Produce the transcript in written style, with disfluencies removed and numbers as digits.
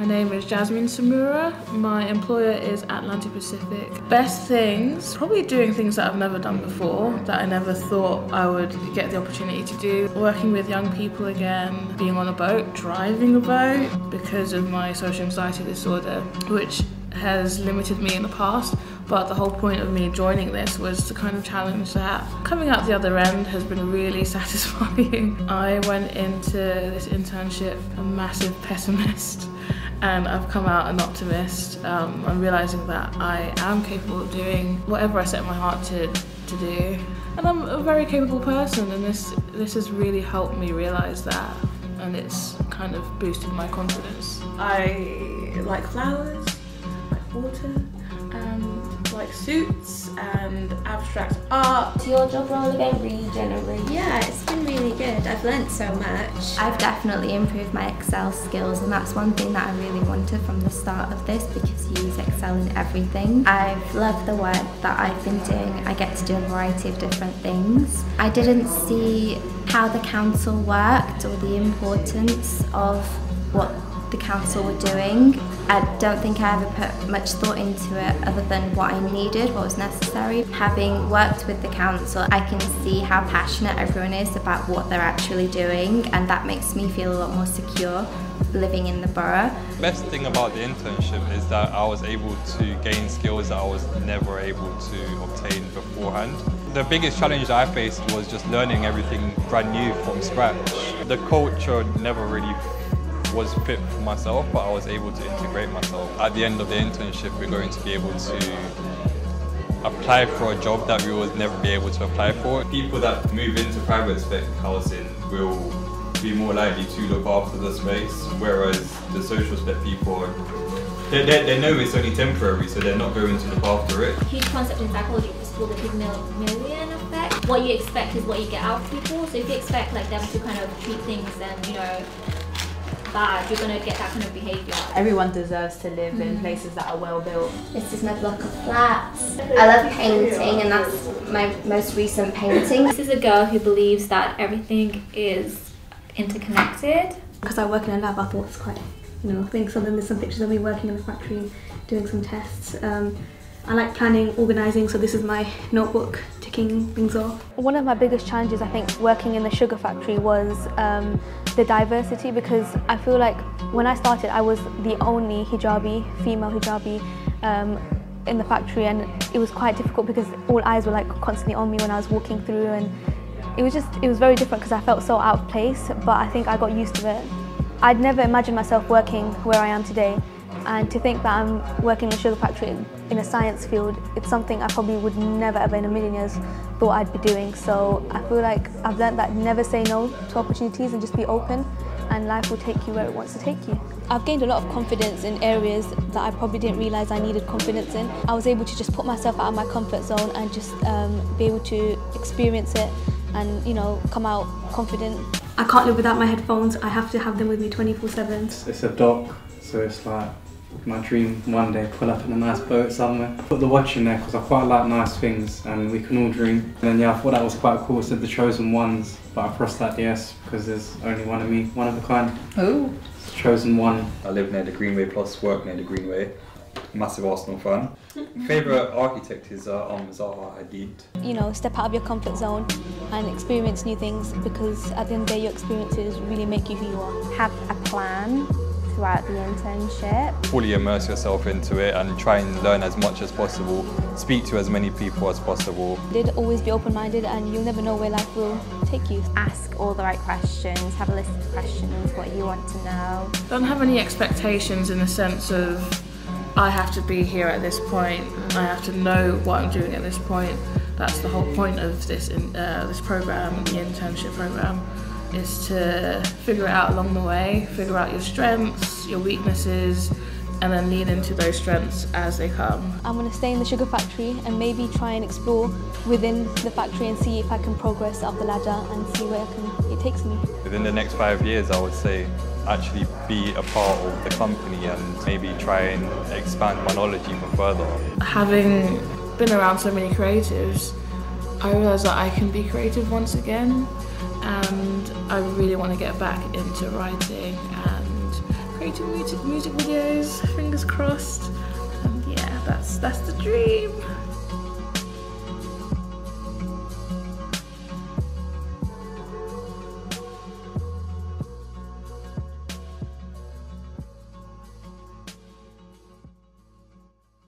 My name is Jasmine Samura. My employer is Atlantic Pacific. Best things, probably doing things that I've never done before, that I never thought I would get the opportunity to do. Working with young people again, being on a boat, driving a boat because of my social anxiety disorder, which has limited me in the past. But the whole point of me joining this was to kind of challenge that. Coming out the other end has been really satisfying. I went into this internship a massive pessimist, and I've come out an optimist. I'm realising that I am capable of doing whatever I set my heart to do. And I'm a very capable person, and this has really helped me realise that, and it's kind of boosted my confidence. I like flowers, like water, and like suits and abstract art. Your job role again, regenerate? Yeah, it's been really good. I've learnt so much. I've definitely improved my Excel skills, and that's one thing that I really wanted from the start of this, because you use Excel in everything. I've loved the work that I've been doing. I get to do a variety of different things. I didn't see how the council worked or the importance of what the council were doing. I don't think I ever put much thought into it other than what I needed, what was necessary. Having worked with the council, I can see how passionate everyone is about what they're actually doing, and that makes me feel a lot more secure living in the borough. The best thing about the internship is that I was able to gain skills that I was never able to obtain beforehand. The biggest challenge that I faced was just learning everything brand new from scratch. The culture never really was fit for myself, but I was able to integrate myself. At the end of the internship, we're going to be able to apply for a job that we would never be able to apply for. People that move into private spec housing will be more likely to look after the space, whereas the social spec people, they know it's only temporary, so they're not going to look after it. A huge concept in psychology is called the Pygmalion effect. What you expect is what you get out of people. So if you expect like them to kind of treat things and, you know, bad, you're going to get that kind of behaviour. Everyone deserves to live in places that are well built. This is my block of flats. I love painting, and that's my most recent painting. This is a girl who believes that everything is interconnected. Because I work in a lab, I thought it's quite, I think so. Then there's some pictures of me working in the factory, doing some tests. I like planning, organising, so this is my notebook, ticking things off. One of my biggest challenges, I think, working in the sugar factory was the diversity, because I feel like when I started I was the only female hijabi in the factory, and it was quite difficult because all eyes were like constantly on me when I was walking through, and it was very different because I felt so out of place, but I think I got used to it. I'd never imagined myself working where I am today, and to think that I'm working in a sugar factory in a science field, it's something I probably would never ever in a million years thought I'd be doing. So I feel like I've learned that never say no to opportunities and just be open, and life will take you where it wants to take you. I've gained a lot of confidence in areas that I probably didn't realise I needed confidence in. I was able to just put myself out of my comfort zone and just be able to experience it and, come out confident. I can't live without my headphones. I have to have them with me 24/7. It's a dock, so it's like my dream one day, pull up in a nice boat somewhere. Put the watch in there because I quite like nice things and we can all dream. And then yeah, I thought that was quite cool. It said the chosen ones, but I crossed that yes because there's only one of me, one of a kind. Oh. It's chosen one. I live near the Greenway plus work near the Greenway. Massive Arsenal fan. Favourite architect is Zaha Hadid. Step out of your comfort zone and experience new things, because at the end of the day your experiences really make you who you are. Have a plan throughout the internship. Fully immerse yourself into it and try and learn as much as possible. Speak to as many people as possible. Always be open-minded, and you'll never know where life will take you. Ask all the right questions, have a list of questions, what you want to know. Don't have any expectations in the sense of I have to be here at this point, I have to know what I'm doing at this point. That's the whole point of this program, the internship program, is to figure it out along the way, figure out your strengths, your weaknesses, and then lean into those strengths as they come. I'm going to stay in the sugar factory and maybe try and explore within the factory and see if I can progress up the ladder and see where it takes me. Within the next 5 years, I would say actually be a part of the company and maybe try and expand my knowledge even further. Having been around so many creatives, I realised that I can be creative once again, and I really want to get back into writing and creating music videos, fingers crossed. And yeah, that's the dream.